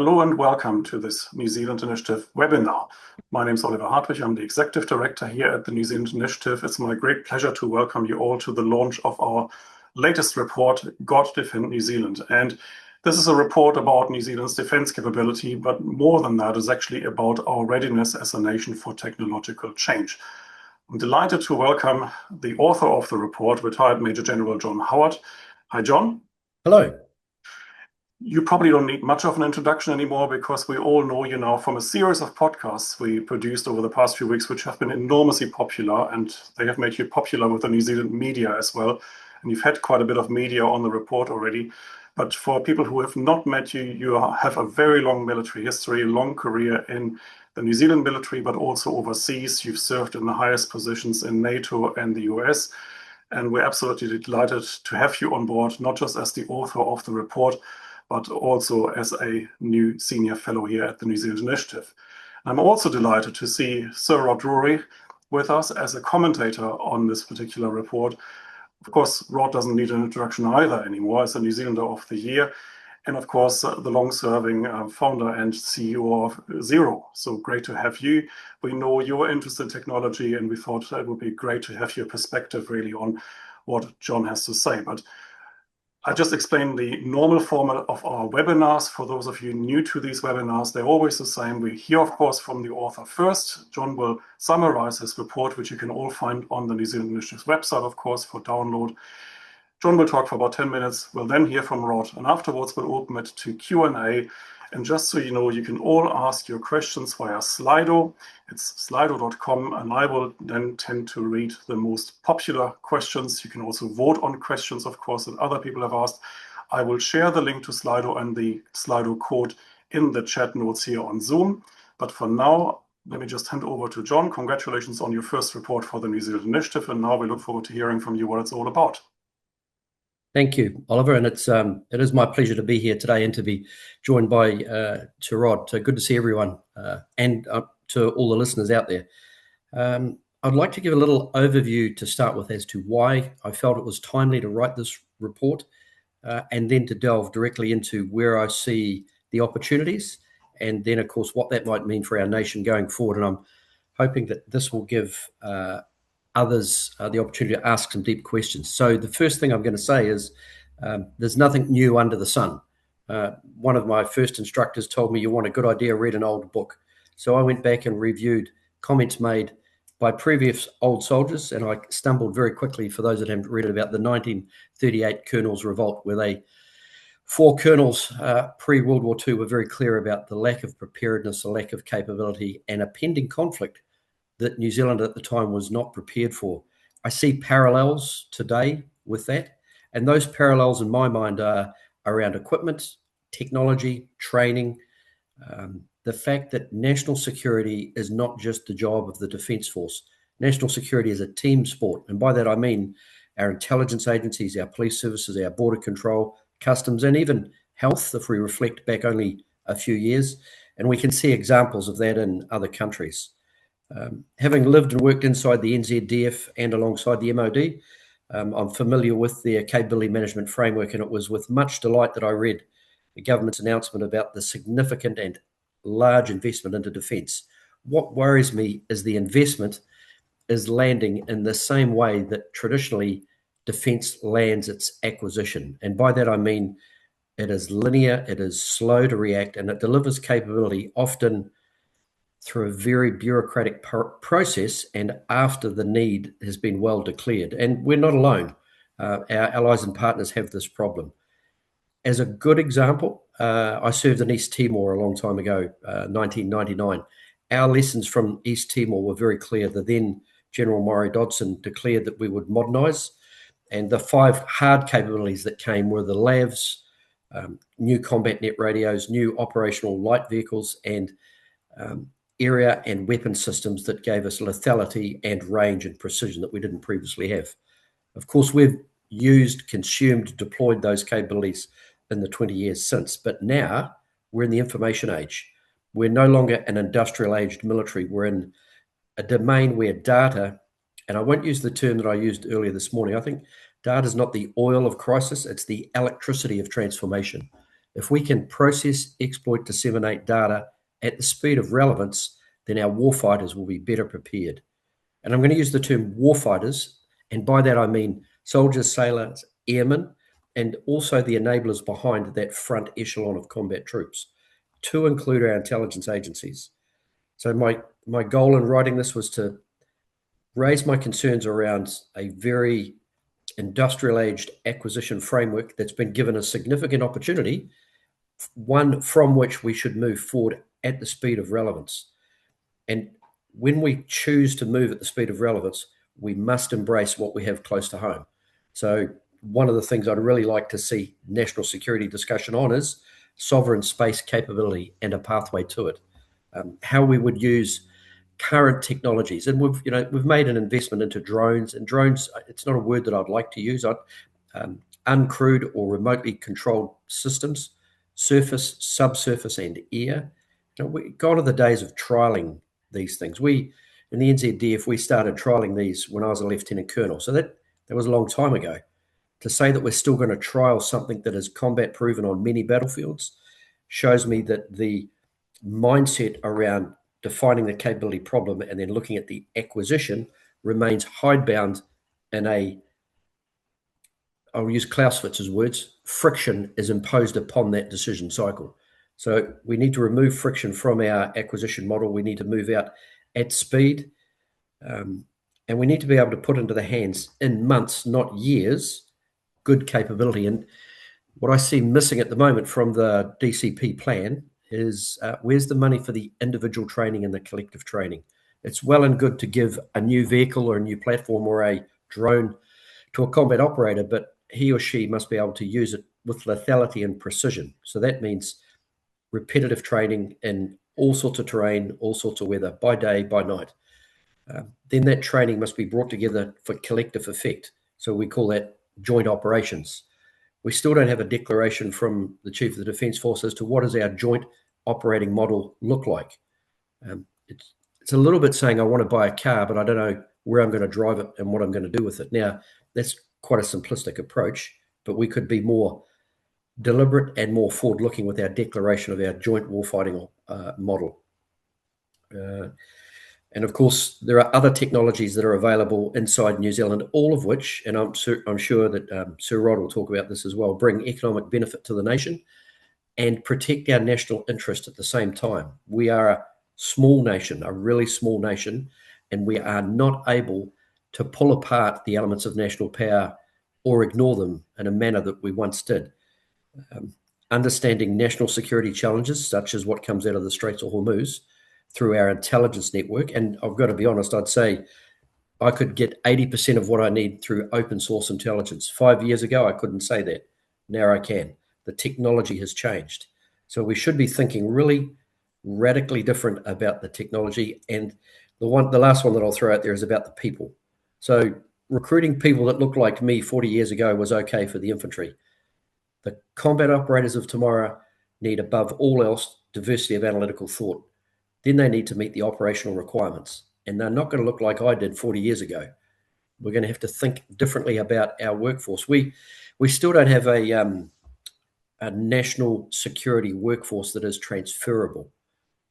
Hello and welcome to this New Zealand Initiative webinar. My name is Oliver Hartwig. I'm the Executive Director here at the New Zealand Initiative. It's my great pleasure to welcome you all to the launch of our latest report, God Defend New Zealand. And this is a report about New Zealand's defense capability, but more than that, is actually about our readiness as a nation for technological change. I'm delighted to welcome the author of the report, retired Major General John Howard. Hi, John. Hello. You probably don't need much of an introduction anymore because we all know you now from a series of podcasts we produced over the past few weeks, which have been enormously popular, and they have made you popular with the New Zealand media as well. And you've had quite a bit of media on the report already. But for people who have not met you, you have a very long military history, a long career in the New Zealand military, but also overseas. You've served in the highest positions in NATO and the US. And we're absolutely delighted to have you on board, not just as the author of the report, but also as a new senior fellow here at the New Zealand Initiative. I'm also delighted to see Sir Rod Drury with us as a commentator on this particular report. Of course, Rod doesn't need an introduction either anymore as a New Zealander of the Year. And of course, the long-serving founder and CEO of Xero. So great to have you. We know your interest in technology, and we thought it would be great to have your perspective really on what John has to say. But I just explained the normal format of our webinars. For those of you new to these webinars, they're always the same. We hear, of course, from the author first. John will summarize his report, which you can all find on the New Zealand Initiative's website, of course, for download. John will talk for about 10 minutes. We'll then hear from Rod, and afterwards we'll open it to Q&A. And just so you know, you can all ask your questions via Slido. It's slido.com, and I will then tend to read the most popular questions. You can also vote on questions, of course, that other people have asked. I will share the link to Slido and the Slido code in the chat notes here on Zoom. But for now, let me just hand over to John. Congratulations on your first report for the New Zealand Initiative, and now we look forward to hearing from you what it's all about. Thank you, Oliver, and it is my pleasure to be here today and to be joined by to Rod. Good to see everyone and to all the listeners out there. I'd like to give a little overview to start with as to why I felt it was timely to write this report, and then to delve directly into where I see the opportunities, and then, of course, what that might mean for our nation going forward. And I'm hoping that this will give others the opportunity to ask some deep questions. So the first thing I'm going to say is there's nothing new under the sun. One of my first instructors told me, you want a good idea, read an old book. So I went back and reviewed comments made by previous old soldiers, and I stumbled very quickly, for those that haven't read it, about the 1938 Colonels' Revolt, where four colonels pre-World War II were very clear about the lack of preparedness, the lack of capability, and a pending conflict that New Zealand at the time was not prepared for. I see parallels today with that, and those parallels in my mind are around equipment, technology, training, the fact that national security is not just the job of the Defence Force. National security is a team sport, and by that I mean our intelligence agencies, our police services, our border control, customs, and even health, if we reflect back only a few years, and we can see examples of that in other countries. Having lived and worked inside the NZDF and alongside the MOD, I'm familiar with their capability management framework, and it was with much delight that I read the government's announcement about the significant and large investment into defence. What worries me is the investment is landing in the same way that traditionally defence lands its acquisition. And by that I mean it is linear, it is slow to react, and it delivers capability often through a very bureaucratic process and after the need has been well declared. And we're not alone. Our allies and partners have this problem. As a good example, I served in East Timor a long time ago, 1999. Our lessons from East Timor were very clear. The then General Maury Dodson declared that we would modernise, and the 5 hard capabilities that came were the LAVs, new combat net radios, new operational light vehicles, and area and weapon systems that gave us lethality and range and precision that we didn't previously have. Of course, we've used, consumed, deployed those capabilities in the 20 years since, but now we're in the information age. We're no longer an industrial-aged military. We're in a domain where data, and I won't use the term that I used earlier this morning, I think data is not the oil of crisis, it's the electricity of transformation. If we can process, exploit, disseminate data at the speed of relevance, then our warfighters will be better prepared. And I'm going to use the term warfighters, and by that I mean soldiers, sailors, airmen, and also the enablers behind that front echelon of combat troops, to include our intelligence agencies. So my goal in writing this was to raise my concerns around a very industrial-aged acquisition framework that's been given a significant opportunity, one from which we should move forward at the speed of relevance. And when we choose to move at the speed of relevance, we must embrace what we have close to home. So one of the things I'd really like to see national security discussion on is sovereign space capability and a pathway to it. How we would use current technologies, and we've made an investment into drones. And drones, it's not a word that I'd like to use. Uncrewed or remotely controlled systems, surface, subsurface, and air. We gone are the days of trialing these things. We in the NZDF we started trialing these when I was a lieutenant colonel, so that was a long time ago. To say that we're still going to trial something that is combat proven on many battlefields shows me that the mindset around defining the capability problem and then looking at the acquisition remains hidebound in I'll use Clausewitz's words, friction is imposed upon that decision cycle. So we need to remove friction from our acquisition model. We need to move out at speed. And we need to be able to put into the hands in months, not years, good capability. And what I see missing at the moment from the DCP plan is where's the money for the individual training and the collective training? It's well and good to give a new vehicle or a new platform or a drone to a combat operator, but he or she must be able to use it with lethality and precision. So that means repetitive training in all sorts of terrain, all sorts of weather, by day, by night. Then that training must be brought together for collective effect. So we call that joint operations. We still don't have a declaration from the Chief of the Defence Force as to what does our joint operating model look like. It's a little bit saying I want to buy a car, but I don't know where I'm going to drive it and what I'm going to do with it. Now, that's quite a simplistic approach, but we could be more deliberate and more forward-looking with our declaration of our joint warfighting model. And of course, there are other technologies that are available inside New Zealand, all of which, and I'm sure that Sir Rod will talk about this as well, bring economic benefit to the nation and protect our national interest at the same time. We are a small nation, a really small nation, and we are not able to pull apart the elements of national power or ignore them in a manner that we once did. Understanding national security challenges, such as what comes out of the Straits of Hormuz, through our intelligence network. And I've got to be honest, I'd say I could get 80% of what I need through open source intelligence. 5 years ago, I couldn't say that. Now I can. The technology has changed. So we should be thinking really radically different about the technology. And the last one that I'll throw out there is about the people. So recruiting people that look like me 40 years ago was okay for the infantry. The combat operators of tomorrow need, above all else, diversity of analytical thought. Then they need to meet the operational requirements. And they're not going to look like I did 40 years ago. We're going to have to think differently about our workforce. We still don't have a national security workforce that is transferable.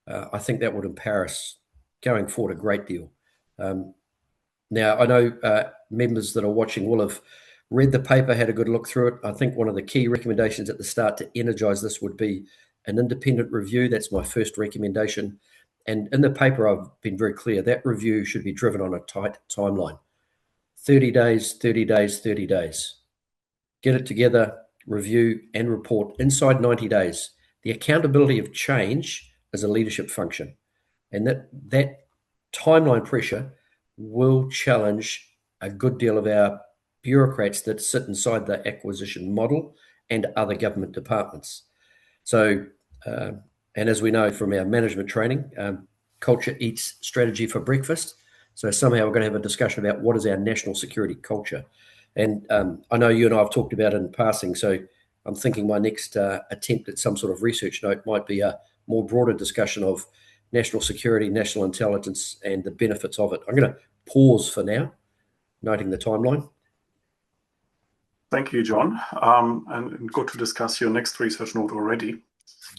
I think that would empower us going forward a great deal. Now, I know members that are watching will have read the paper, had a good look through it. I think one of the key recommendations at the start to energize this would be an independent review. That's my first recommendation. And in the paper, I've been very clear that review should be driven on a tight timeline. 30 days, 30 days, 30 days. Get it together, review, and report inside 90 days. The accountability of change is a leadership function. And that timeline pressure will challenge a good deal of our bureaucrats that sit inside the acquisition model and other government departments. So, and as we know from our management training, culture eats strategy for breakfast. So somehow we're going to have a discussion about what is our national security culture. And I know you and I have talked about it in passing, so I'm thinking my next attempt at some sort of research note might be a more broader discussion of national security, national intelligence, and the benefits of it. I'm going to pause for now, noting the timeline. Thank you, John. And good to discuss your next research note already.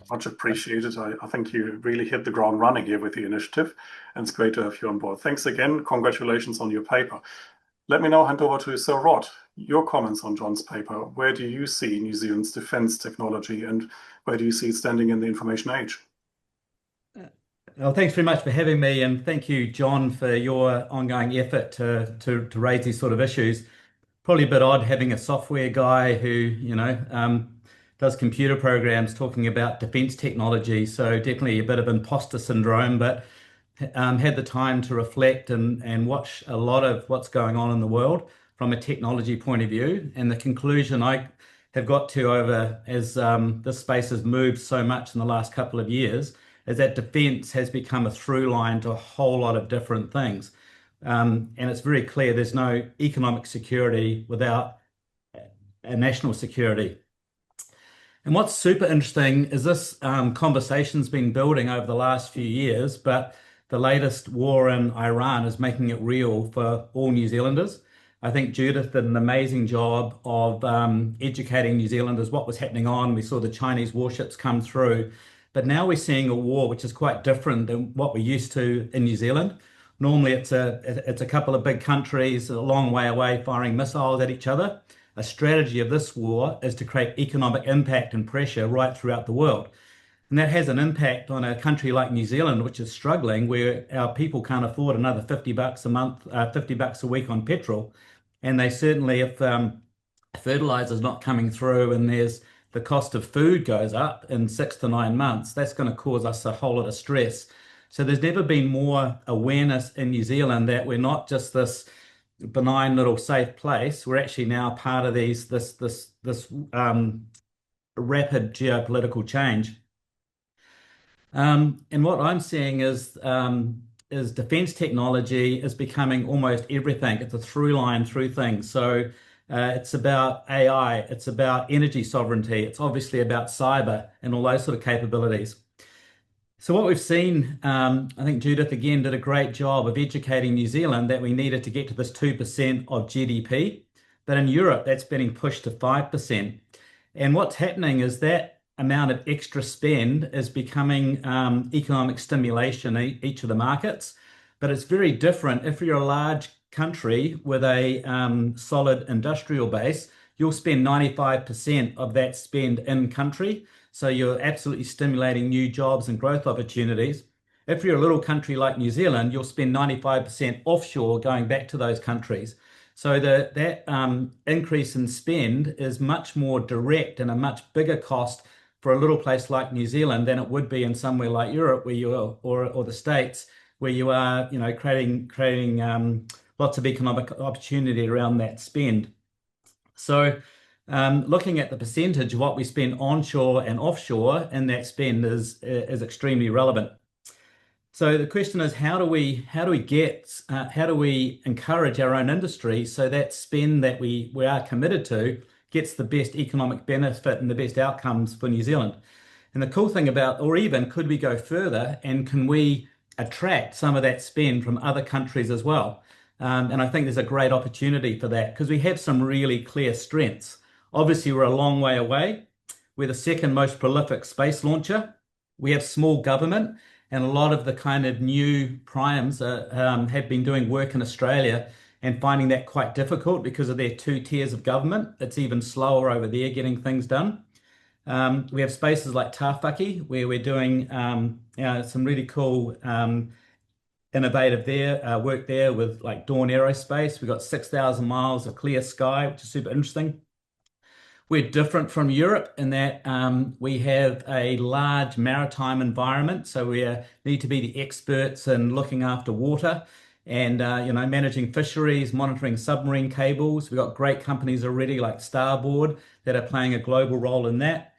Much appreciated. I think you really hit the ground running here with the initiative, and it's great to have you on board. Thanks again. Congratulations on your paper. Let me now hand over to Sir Rod. Your comments on John's paper. Where do you see New Zealand's defence technology, and where do you see it standing in the information age? Well, thanks very much for having me, and thank you, John, for your ongoing effort to raise these sort of issues. Probably a bit odd having a software guy who, does computer programs talking about defense technology. So definitely a bit of imposter syndrome, but had the time to reflect and watch a lot of what's going on in the world from a technology point of view. And the conclusion I have got to over as this space has moved so much in the last couple of years is that defense has become a through line to a whole lot of different things. And it's very clear there's no economic security without a national security. And what's super interesting is this conversation's been building over the last few years, but the latest war in Iran is making it real for all New Zealanders. I think Judith did an amazing job of educating New Zealanders what was happening on. We saw the Chinese warships come through, but now we're seeing a war which is quite different than what we're used to in New Zealand. Normally it's a couple of big countries a long way away firing missiles at each other. A strategy of this war is to create economic impact and pressure right throughout the world. And that has an impact on a country like New Zealand, which is struggling, where our people can't afford another $50 a month, $50 a week on petrol. And they certainly, if fertilizer's not coming through and there's the cost of food goes up in 6 to 9 months, that's going to cause us a whole lot of stress. So there's never been more awareness in New Zealand that we're not just this benign little safe place. We're actually now part of this rapid geopolitical change. And what I'm seeing is defense technology is becoming almost everything. It's a through line through things. So it's about AI, it's about energy sovereignty, it's obviously about cyber and all those sort of capabilities. So what we've seen, I think Judith again did a great job of educating New Zealand that we needed to get to this 2% of GDP. But in Europe, that's being pushed to 5%. And what's happening is that amount of extra spend is becoming economic stimulation in each of the markets. But it's very different. If you're a large country with a solid industrial base, you'll spend 95% of that spend in country. So you're absolutely stimulating new jobs and growth opportunities. If you're a little country like New Zealand, you'll spend 95% offshore going back to those countries. So that increase in spend is much more direct and a much bigger cost for a little place like New Zealand than it would be in somewhere like Europe where you are, or the States, where you are, creating lots of economic opportunity around that spend. So looking at the percentage of what we spend onshore and offshore in that spend is extremely relevant. So the question is, how do we encourage our own industry so that spend that we are committed to gets the best economic benefit and the best outcomes for New Zealand? And the cool thing about, or even could we go further and can we attract some of that spend from other countries as well? And I think there's a great opportunity for that because we have some really clear strengths. Obviously, we're a long way away. We're the second most prolific space launcher. We have small government, and a lot of the kind of new primes have been doing work in Australia and finding that quite difficult because of their 2 tiers of government. It's even slower over there getting things done. We have spaces like Tāwhaki, where we're doing some really cool innovative work there with like Dawn Aerospace. We've got 6,000 miles of clear sky, which is super interesting. We're different from Europe in that we have a large maritime environment, so we need to be the experts in looking after water and managing fisheries, monitoring submarine cables. We've got great companies already like Starboard that are playing a global role in that.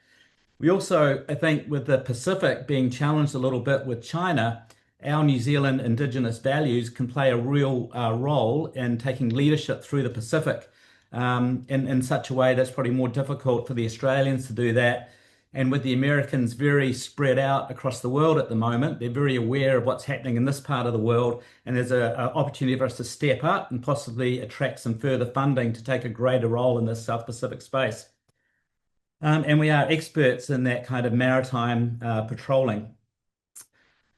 We also, I think, with the Pacific being challenged a little bit with China, our New Zealand Indigenous values can play a real role in taking leadership through the Pacific in such a way that's probably more difficult for the Australians to do that And with the Americans very spread out across the world at the moment, they're very aware of what's happening in this part of the world. And there's an opportunity for us to step up and possibly attract some further funding to take a greater role in this South Pacific space. And we are experts in that kind of maritime patrolling.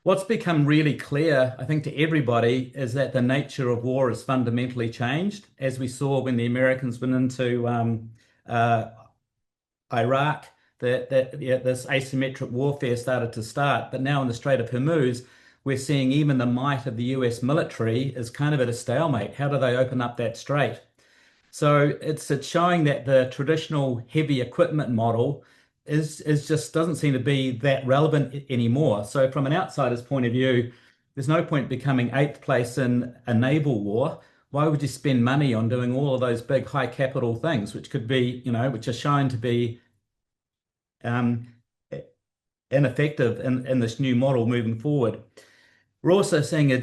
What's become really clear, I think, to everybody is that the nature of war has fundamentally changed, as we saw when the Americans went into Iraq, this asymmetric warfare started to start. But now in the Strait of Hormuz, we're seeing even the might of the US military is kind of at a stalemate. How do they open up that strait? So it's showing that the traditional heavy equipment model is just doesn't seem to be that relevant anymore. So from an outsider's point of view, there's no point becoming eighth place in a naval war. Why would you spend money on doing all of those big high capital things, which could be, which are shown to be ineffective in this new model moving forward? We're also seeing a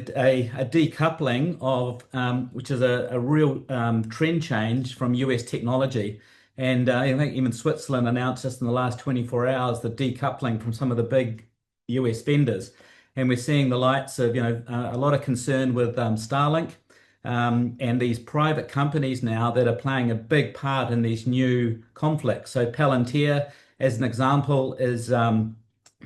decoupling of, which is a real trend change from US technology. And I think even Switzerland announced just in the last 24 hours the decoupling from some of the big US vendors. And we're seeing the lights of, a lot of concern with Starlink and these private companies now that are playing a big part in these new conflicts. So Palantir, as an example, is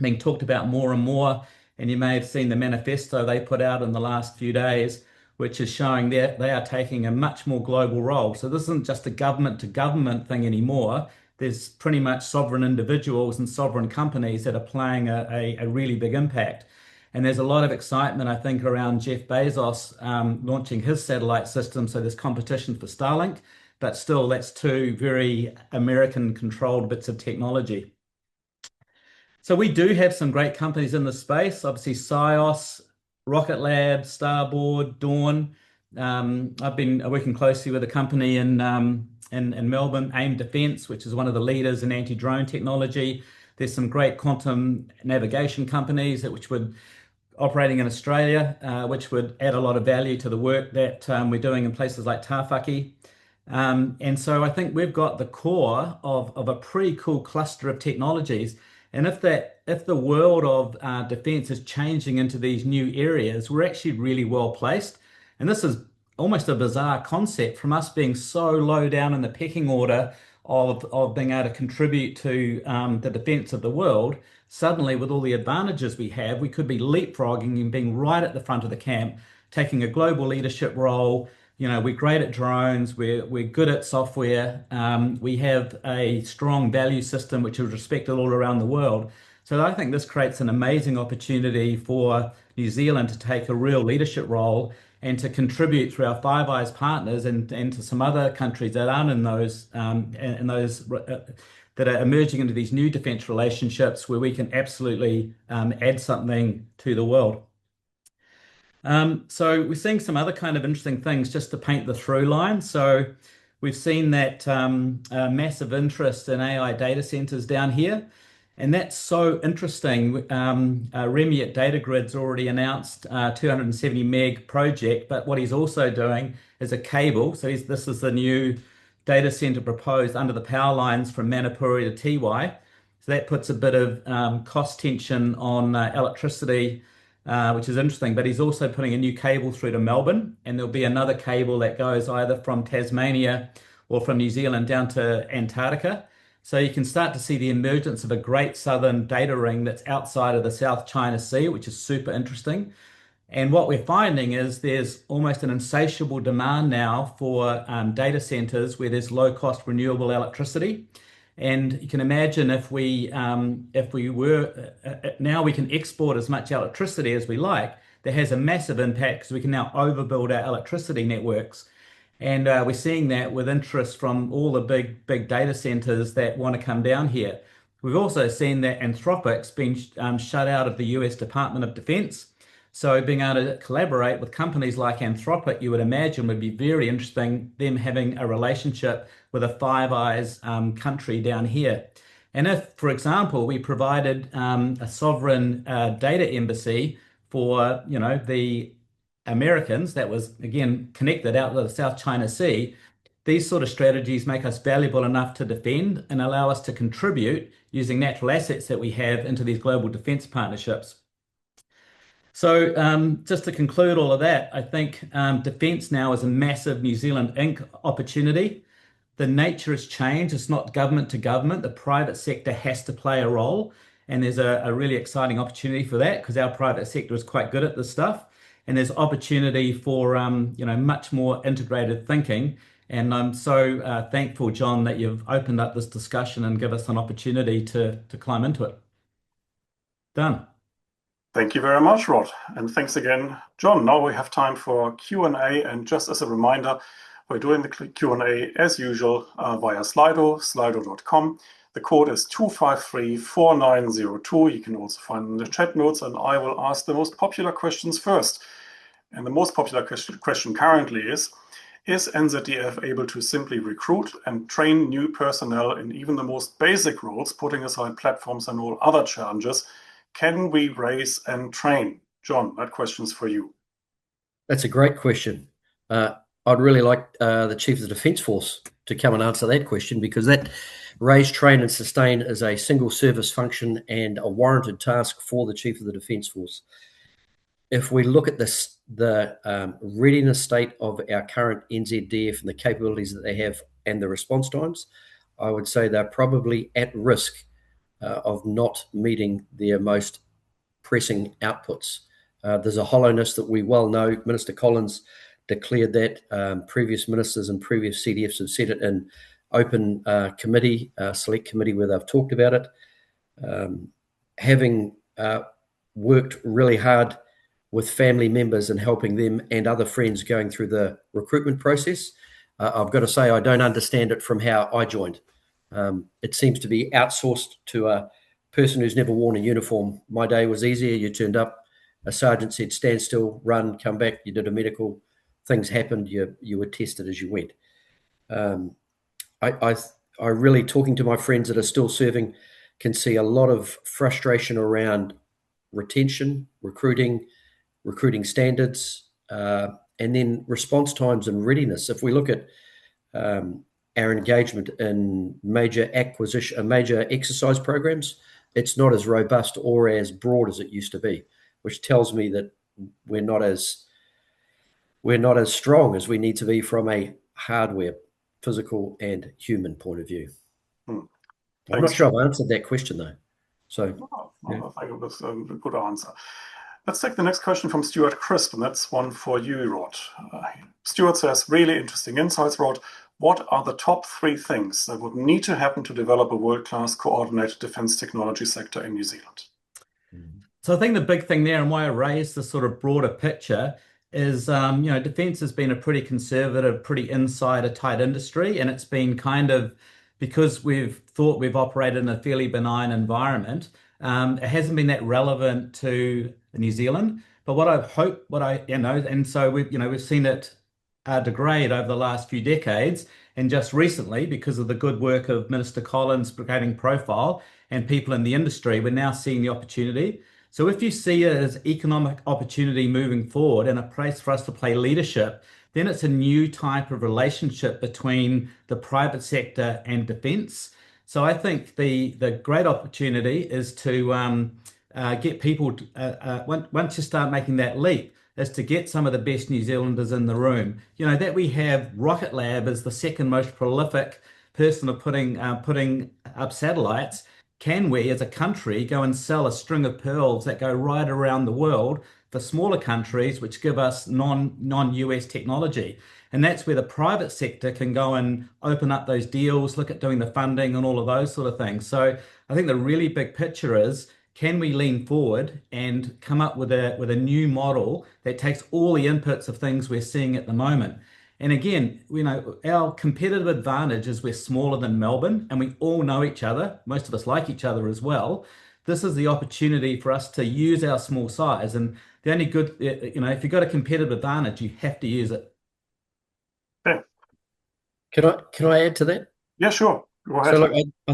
being talked about more and more. And you may have seen the manifesto they put out in the last few days, which is showing that they are taking a much more global role. So this isn't just a government to government thing anymore. There's pretty much sovereign individuals and sovereign companies that are playing a really big impact. And there's a lot of excitement, I think, around Jeff Bezos launching his satellite system. So there's competition for Starlink, but still that's two very American-controlled bits of technology. So we do have some great companies in the space. Obviously, Scios, Rocket Lab, Starboard, Dawn. I've been working closely with a company in Melbourne, AIM Defence, which is one of the leaders in anti-drone technology. There's some great quantum navigation companies which would operating in Australia, which would add a lot of value to the work that we're doing in places like Tawhaki. And so I think we've got the core of a pretty cool cluster of technologies. And if the world of defence is changing into these new areas, we're actually really well placed. And this is almost a bizarre concept from us being so low down in the pecking order of being able to contribute to the defence of the world. Suddenly, with all the advantages we have, we could be leapfrogging and being right at the front of the camp, taking a global leadership role. We're great at drones. We're good at software. We have a strong value system which is respected all around the world. So I think this creates an amazing opportunity for New Zealand to take a real leadership role and to contribute through our Five Eyes partners and to some other countries that aren't in those that are emerging into these new defence relationships where we can absolutely add something to the world. So we're seeing some other kind of interesting things just to paint the through line. So we've seen that massive interest in AI data centers down here. And that's so interesting. Remy at Datagrid's already announced a 270 meg project, but what he's also doing is a cable. So this is the new data center proposed under the power lines from Manapuri to Tiwai. So that puts a bit of cost tension on electricity, which is interesting. But he's also putting a new cable through to Melbourne, and there'll be another cable that goes either from Tasmania or from New Zealand down to Antarctica. So you can start to see the emergence of a great southern data ring that's outside of the South China Sea, which is super interesting. And what we're finding is there's almost an insatiable demand now for data centers where there's low cost renewable electricity. And you can imagine if we were now we can export as much electricity as we like. That has a massive impact because we can now overbuild our electricity networks. And we're seeing that with interest from all the big data centers that want to come down here. We've also seen that Anthropic's been shut out of the US Department of Defense. So being able to collaborate with companies like Anthropic, you would imagine would be very interesting, them having a relationship with a Five Eyes country down here. And if, for example, we provided a sovereign data embassy for, the Americans that was, again, connected out to the South China Sea, these sort of strategies make us valuable enough to defend and allow us to contribute using natural assets that we have into these global defence partnerships. So just to conclude all of that, I think defence now is a massive New Zealand Inc. opportunity. The nature has changed. It's not government to government. The private sector has to play a role. And there's a really exciting opportunity for that because our private sector is quite good at this stuff. And there's opportunity for much more integrated thinking. And I'm so thankful, John, that you've opened up this discussion and give us an opportunity to climb into it. Done. Thank you very much, Rod. And thanks again, John. Now we have time for Q&A. And just as a reminder, we're doing the Q&A as usual via Slido, slido.com. The code is 2534902. You can also find in the chat notes, and I will ask the most popular questions first. And the most popular question currently is NZDF able to simply recruit and train new personnel in even the most basic roles, putting aside platforms and all other challenges? Can we raise and train? John, that question's for you. That's a great question. I'd really like the Chief of the Defence Force to come and answer that question, because that raise, train and sustain is a single service function and a warranted task for the Chief of the Defence Force. If we look at this, the readiness state of our current NZDF and the capabilities that they have and the response times, I would say they're probably at risk of not meeting their most pressing outputs. There's a hollowness that we well know. Minister Collins declared that. Previous ministers and previous CDFs have said it in open committee, select committee, where they've talked about it. Having worked really hard with family members and helping them and other friends going through the recruitment process, I've got to say I don't understand it from how I joined. It seems to be outsourced to a person who's never worn a uniform. My day was easier. You turned up, a sergeant said, stand still, run, come back. You did a medical. Things happened. You were tested as you went. I really, talking to my friends that are still serving, can see a lot of frustration around retention, recruiting standards, and then response times and readiness. If we look at our engagement in major exercise programs, it's not as robust or as broad as it used to be, which tells me that we're not as strong as we need to be from a hardware, physical and human point of view. I'm not sure I've answered that question though. So I think it was a good answer. Let's take the next question from Stuart Crisp, and that's one for you, Rod. Stuart says, really interesting insights, Rod. What are the top 3 things that would need to happen to develop a world-class coordinated defence technology sector in New Zealand? So I think the big thing there, and why I raised this sort of broader picture, is defence has been a pretty conservative, pretty insider-tight industry, and it's been kind of, because we've thought we've operated in a fairly benign environment, it hasn't been that relevant to New Zealand. But and so we've seen it degrade over the last few decades, and just recently, because of the good work of Minister Collins creating profile and people in the industry, we're now seeing the opportunity. So if you see it as economic opportunity moving forward and a place for us to play leadership, then it's a new type of relationship between the private sector and defence. So I think the great opportunity is to get people, once you start making that leap, is to get some of the best New Zealanders in the room. That we have Rocket Lab as the second most prolific person of putting up satellites. Can we, as a country, go and sell a string of pearls that go right around the world for smaller countries, which give us non-US technology? And that's where the private sector can go and open up those deals, look at doing the funding and all of those sort of things. So I think the really big picture is, can we lean forward and come up with a new model that takes all the inputs of things we're seeing at the moment? And again, our competitive advantage is we're smaller than Melbourne and we all know each other. Most of us like each other as well. This is the opportunity for us to use our small size. And the only good, if you've got a competitive advantage, you have to use it. Okay. Can I add to that? Yeah, sure. Go ahead. So look, I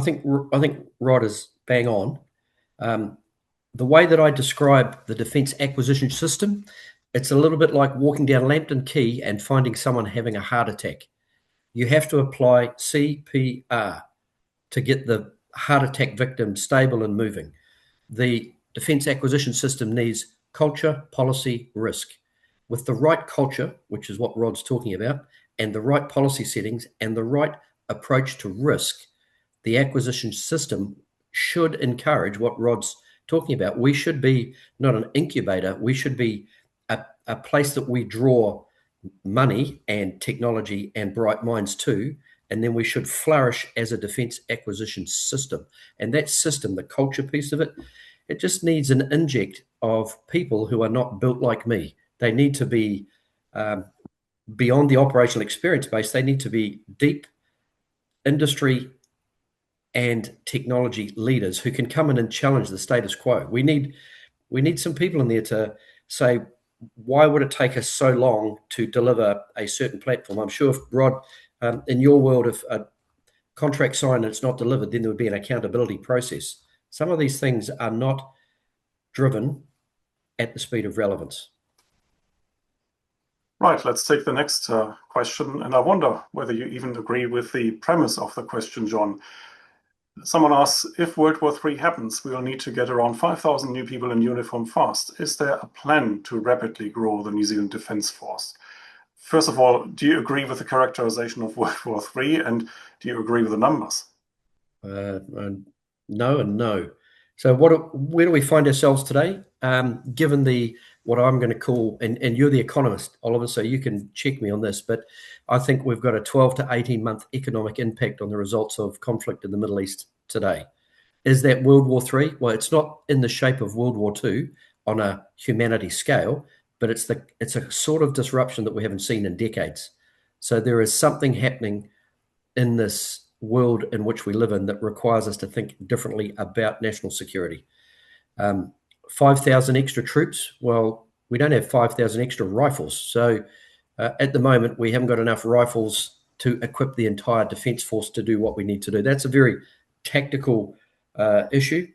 think Rod is bang on. The way that I describe the defence acquisition system, it's a little bit like walking down Lambton Quay and finding someone having a heart attack. You have to apply CPR to get the heart attack victim stable and moving. The defence acquisition system needs culture, policy, risk. With the right culture, which is what Rod's talking about, and the right policy settings and the right approach to risk, the acquisition system should encourage what Rod's talking about. We should be not an incubator, we should be a place that we draw money and technology and bright minds to, and then we should flourish as a defence acquisition system. And that system, the culture piece of it, it just needs an inject of people who are not built like me. They need to be beyond the operational experience base. They need to be deep industry and technology leaders who can come in and challenge the status quo. We need some people in there to say, why would it take us so long to deliver a certain platform? I'm sure, if Rod, in your world, if a contract signed and it's not delivered, then there would be an accountability process. Some of these things are not driven at the speed of relevance. Right, let's take the next question. And I wonder whether you even agree with the premise of the question, John. Someone asks, if World War III happens, we will need to get around 5,000 new people in uniform fast. Is there a plan to rapidly grow the New Zealand Defence Force? First of all, do you agree with the characterization of World War III, and do you agree with the numbers? No and no. So where do we find ourselves today? Given what I'm going to call, and you're the economist, Oliver, so you can check me on this, but I think we've got a 12 to 18 month economic impact on the results of conflict in the Middle East today. Is that World War III? Well, it's not in the shape of World War II on a humanity scale, but it's a sort of disruption that we haven't seen in decades. So there is something happening in this world in which we live in that requires us to think differently about national security. 5,000 extra troops. Well, we don't have 5,000 extra rifles. So at the moment, we haven't got enough rifles to equip the entire defence force to do what we need to do. That's a very tactical issue.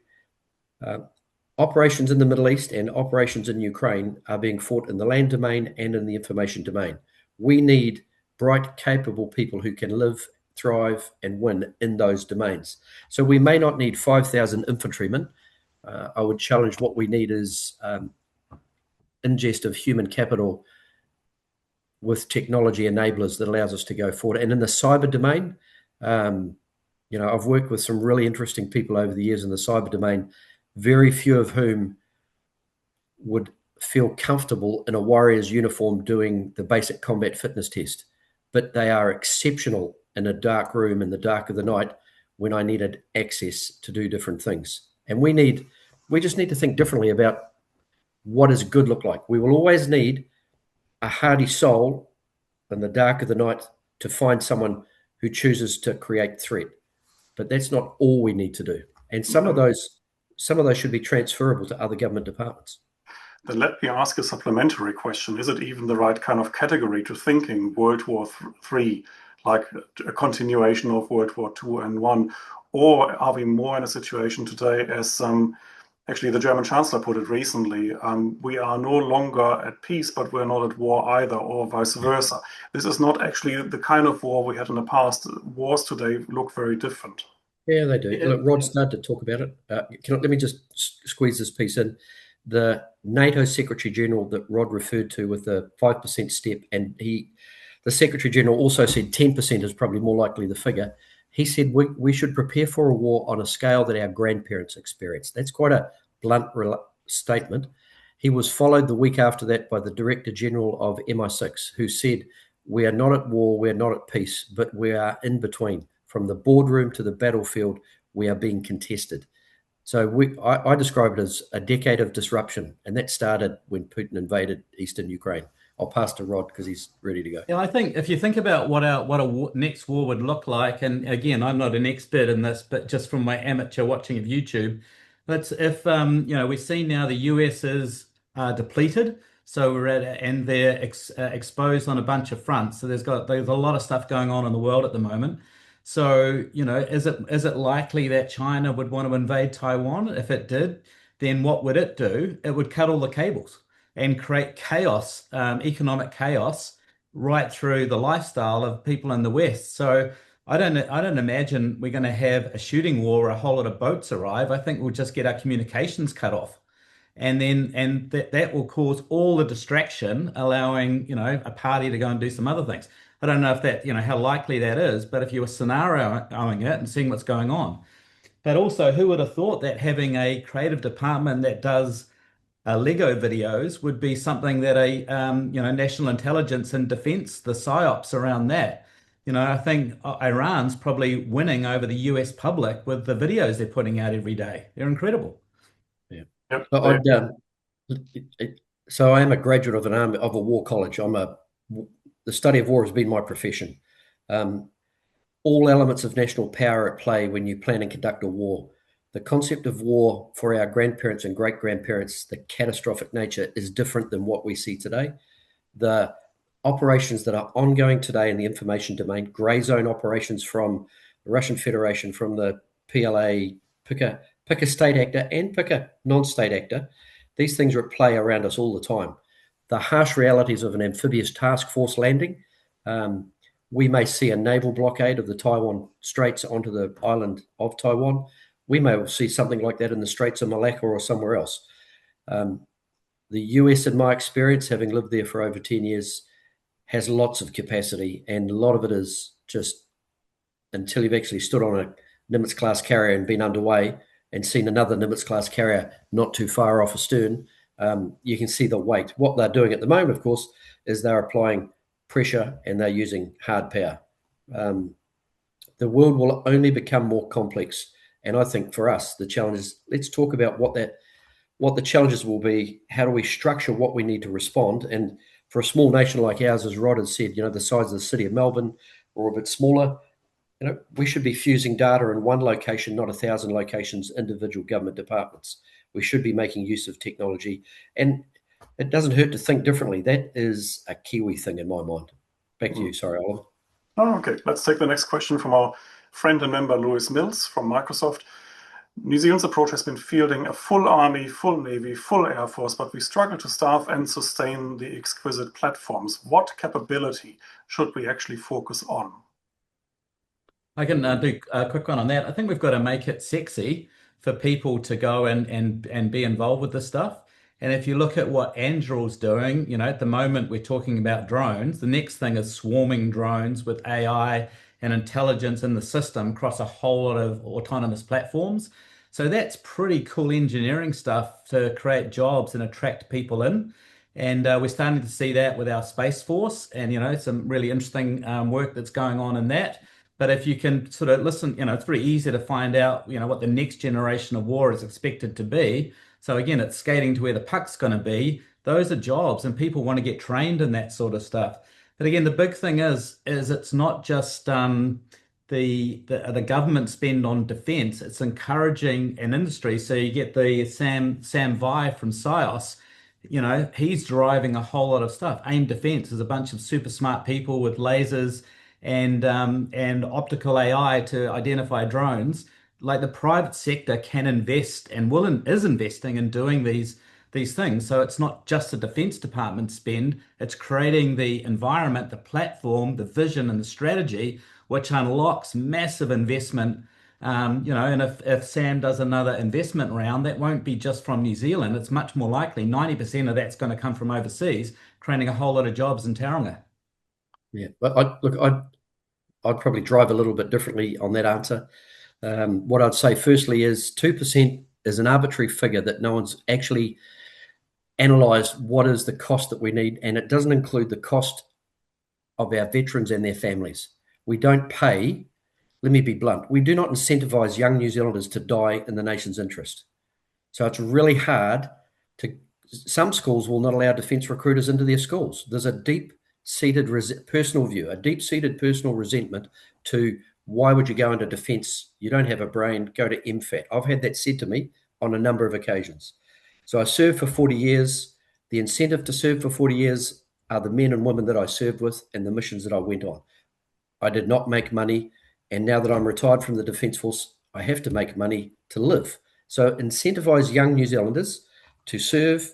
Operations in the Middle East and operations in Ukraine are being fought in the land domain and in the information domain. We need bright, capable people who can live, thrive, and win in those domains. So we may not need 5,000 infantrymen. I would challenge what we need is ingest of human capital with technology enablers that allows us to go forward. And in the cyber domain, I've worked with some really interesting people over the years in the cyber domain, very few of whom would feel comfortable in a warrior's uniform doing the basic combat fitness test, but they are exceptional in a dark room in the dark of the night when I needed access to do different things. And we just need to think differently about what does good look like. We will always need a hardy soul in the dark of the night to find someone who chooses to create threat. But that's not all we need to do. And some of those should be transferable to other government departments. Then let me ask a supplementary question. Is it even the right kind of category to thinking World War III, like a continuation of World War II and I? Or are we more in a situation today, as actually the German Chancellor put it recently, we are no longer at peace, but we're not at war either, or vice versa. This is not actually the kind of war we had in the past. Wars today look very different. Yeah, they do. Look, Rod started to talk about it. Let me just squeeze this piece in. The NATO Secretary General that Rod referred to with the 5% step, and the Secretary General also said 10% is probably more likely the figure. He said we should prepare for a war on a scale that our grandparents experienced. That's quite a blunt statement. He was followed the week after that by the Director General of MI6, who said, we are not at war, we are not at peace, but we are in between. From the boardroom to the battlefield, we are being contested. So I describe it as a decade of disruption, and that started when Putin invaded eastern Ukraine. I'll pass to Rod because he's ready to go. Yeah, I think if you think about what a next war would look like, and again, I'm not an expert in this, but just from my amateur watching of YouTube, but if we've seen now the US is depleted, so and they're exposed on a bunch of fronts. So there's a lot of stuff going on in the world at the moment. So is it likely that China would want to invade Taiwan? If it did, then what would it do? It would cut all the cables and create chaos, economic chaos, right through the lifestyle of people in the West. So I don't imagine we're going to have a shooting war or a whole lot of boats arrive. I think we'll just get our communications cut off. And that will cause all the distraction, allowing, a party to go and do some other things. I don't know if that, how likely that is, but if you were scenarioing it and seeing what's going on. But also, who would have thought that having a creative department that does Lego videos would be something that national intelligence and defense, the psyops around that. I think Iran's probably winning over the US public with the videos they're putting out every day. They're incredible. Yeah. Yep. So I am a graduate of a war college. The study of war has been my profession. All elements of national power at play when you plan and conduct a war. The concept of war for our grandparents and great-grandparents, the catastrophic nature, is different than what we see today. The operations that are ongoing today in the information domain, grey zone operations from the Russian Federation, from the PLA, pick a state actor and pick a non-state actor, these things are at play around us all the time. The harsh realities of an amphibious task force landing, we may see a naval blockade of the Taiwan Straits onto the island of Taiwan. We may see something like that in the Straits of Malacca or somewhere else. The US, in my experience, having lived there for over 10 years, has lots of capacity, and a lot of it is just until you've actually stood on a Nimitz-class carrier and been underway and seen another Nimitz-class carrier not too far off astern, you can see the weight. What they're doing at the moment, of course, is they're applying pressure and they're using hard power. The world will only become more complex. And I think for us, the challenge is, let's talk about what the challenges will be. How do we structure what we need to respond? And for a small nation like ours, as Rod has said, the size of the city of Melbourne or a bit smaller, we should be fusing data in one location, not 1,000 locations, individual government departments. We should be making use of technology. And it doesn't hurt to think differently. That is a Kiwi thing in my mind. Back to you. Sorry, Oliver. Oh, okay. Let's take the next question from our friend and member, Lewis Mills from Microsoft. New Zealand's approach has been fielding a full army, full navy, full air force, but we struggle to staff and sustain the exquisite platforms. What capability should we actually focus on? I can do a quick one on that. I think we've got to make it sexy for people to go and be involved with this stuff. And if you look at what Anduril's doing, at the moment we're talking about drones. The next thing is swarming drones with AI and intelligence in the system across a whole lot of autonomous platforms. So that's pretty cool engineering stuff to create jobs and attract people in. And we're starting to see that with our Space Force and, some really interesting work that's going on in that. But if you can sort of listen, it's very easy to find out, what the next generation of war is expected to be. So again, it's skating to where the puck's going to be. Those are jobs and people want to get trained in that sort of stuff. But again, the big thing is it's not just the government spend on defense, it's encouraging an industry. So you get the Sam Vai from SIOS, he's driving a whole lot of stuff. AIM Defense is a bunch of super smart people with lasers and optical AI to identify drones. Like the private sector can invest and is investing in doing these things. So it's not just the Defense Department spend, it's creating the environment, the platform, the vision and the strategy, which unlocks massive investment. And if Sam does another investment round, that won't be just from New Zealand. It's much more likely 90% of that's going to come from overseas, creating a whole lot of jobs in Tauranga. Yeah, but I'd probably drive a little bit differently on that answer. What I'd say firstly is 2% is an arbitrary figure that no one's actually analysed what is the cost that we need, and it doesn't include the cost of our veterans and their families. We don't pay, let me be blunt, we do not incentivise young New Zealanders to die in the nation's interest. So it's really hard some schools will not allow defence recruiters into their schools. There's a deep-seated personal view, a deep-seated personal resentment to why would you go into defence? You don't have a brain, go to MFAT. I've had that said to me on a number of occasions. So I served for 40 years. The incentive to serve for 40 years are the men and women that I served with and the missions that I went on. I did not make money. And now that I'm retired from the Defence Force, I have to make money to live. So incentivise young New Zealanders to serve,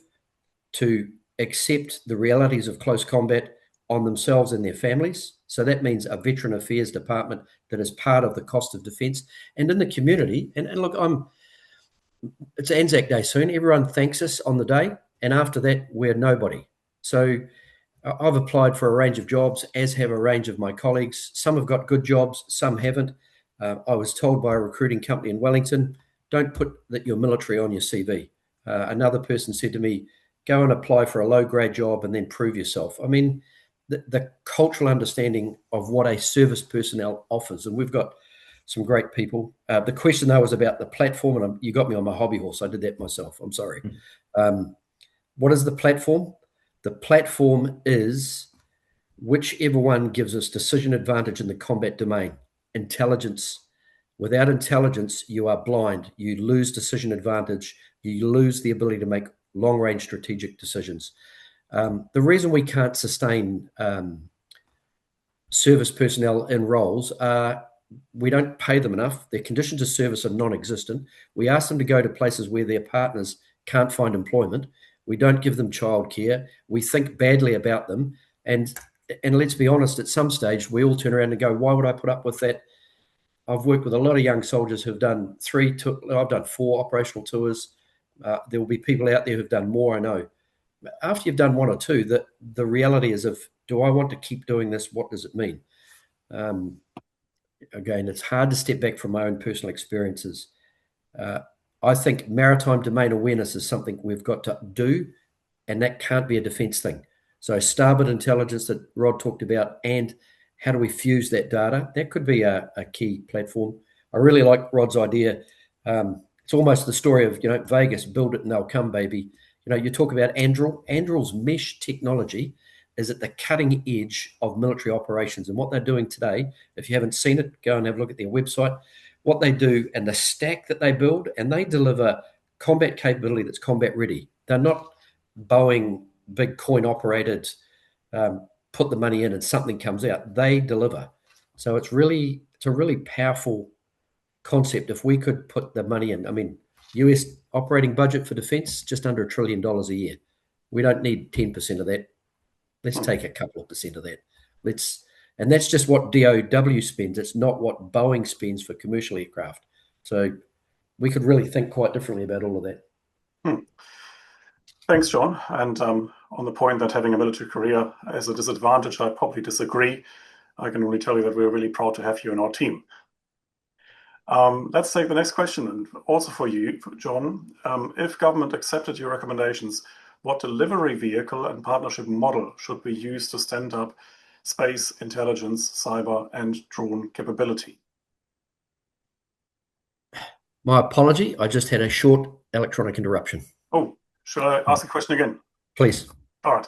to accept the realities of close combat, on themselves and their families. So that means a Veteran Affairs department that is part of the cost of defence, and in the community. And look, it's Anzac Day soon. Everyone thanks us on the day, and after that, we're nobody. So I've applied for a range of jobs, as have a range of my colleagues. Some have got good jobs, some haven't. I was told by a recruiting company in Wellington, don't put that you're military on your CV. Another person said to me, go and apply for a low-grade job and then prove yourself. I mean, the cultural understanding of what a service personnel offers, and we've got some great people. The question, though, was about the platform, and you got me on my hobby horse. I did that myself. I'm sorry. What is the platform? The platform is whichever one gives us decision advantage in the combat domain. Intelligence. Without intelligence, you are blind. You lose decision advantage. You lose the ability to make long-range strategic decisions. The reason we can't sustain service personnel in roles are we don't pay them enough. Their conditions of service are non-existent. We ask them to go to places where their partners can't find employment. We don't give them childcare. We think badly about them. And let's be honest, at some stage, we all turn around and go, why would I put up with that? I've worked with a lot of young soldiers who've done I've done 4 operational tours. There will be people out there who've done more, I know. After you've done 1 or 2, the reality is, do I want to keep doing this? What does it mean? Again, it's hard to step back from my own personal experiences. I think maritime domain awareness is something we've got to do, and that can't be a defence thing. So starboard intelligence that Rod talked about, and how do we fuse that data? That could be a key platform. I really like Rod's idea. It's almost the story of, Vegas, build it and they'll come, baby. You talk about Anduril. Anduril's mesh technology is at the cutting edge of military operations. And what they're doing today, if you haven't seen it, go and have a look at their website. What they do and the stack that they build, and they deliver combat capability that's combat ready. They're not Boeing big coin operated, put the money in and something comes out. They deliver. So it's a really powerful concept. If we could put the money in, I mean, US operating budget for defense, just under $1 trillion a year. We don't need 10% of that. Let's take a couple of percent of that. And that's just what DOW spends. It's not what Boeing spends for commercial aircraft. So we could really think quite differently about all of that. Thanks, John. And on the point that having a military career is a disadvantage, I probably disagree. I can only tell you that we're really proud to have you in our team. Let's take the next question, and also for you, John. If government accepted your recommendations, what delivery vehicle and partnership model should be used to stand up space, intelligence, cyber, and drone capability? My apology. I just had a short electronic interruption. Oh, should I ask the question again? Please. All right.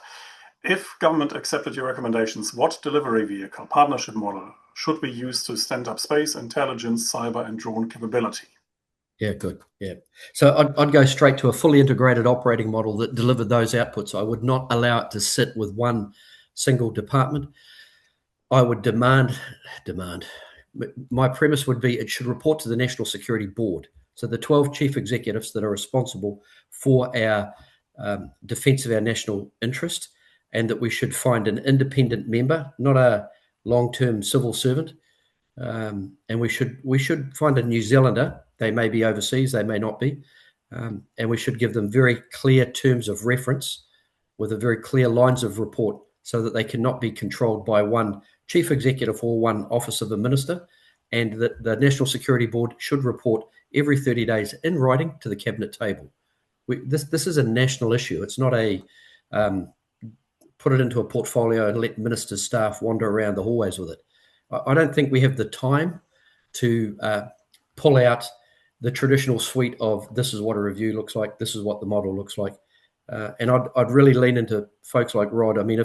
If government accepted your recommendations, what delivery vehicle, partnership model should be used to stand up space, intelligence, cyber, and drone capability? Yeah, good. Yeah. So I'd go straight to a fully integrated operating model that delivered those outputs. I would not allow it to sit with one single department. I would demand. My premise would be it should report to the National Security Board. So the 12 chief executives that are responsible for our defence of our national interest, and that we should find an independent member, not a long-term civil servant. And we should find a New Zealander. They may be overseas, they may not be. And we should give them very clear terms of reference with a very clear lines of report, so that they cannot be controlled by one chief executive or one office of a minister. And that the National Security Board should report every 30 days in writing to the cabinet table. This is a national issue. It's not a put it into a portfolio and let ministers' staff wander around the hallways with it. I don't think we have the time to pull out the traditional suite of this is what a review looks like, this is what the model looks like. And I'd really lean into folks like Rod. I mean,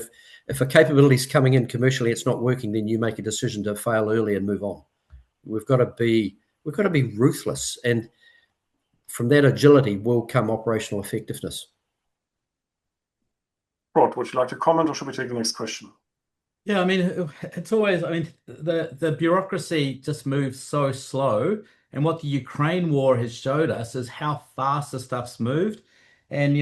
if a capability is coming in commercially, it's not working, then you make a decision to fail early and move on. We've got to be ruthless, and from that agility will come operational effectiveness. Rod, would you like to comment, or should we take the next question? Yeah, I mean, it's always, I mean, the bureaucracy just moves so slow. And what the Ukraine war has showed us is how fast the stuff's moved. And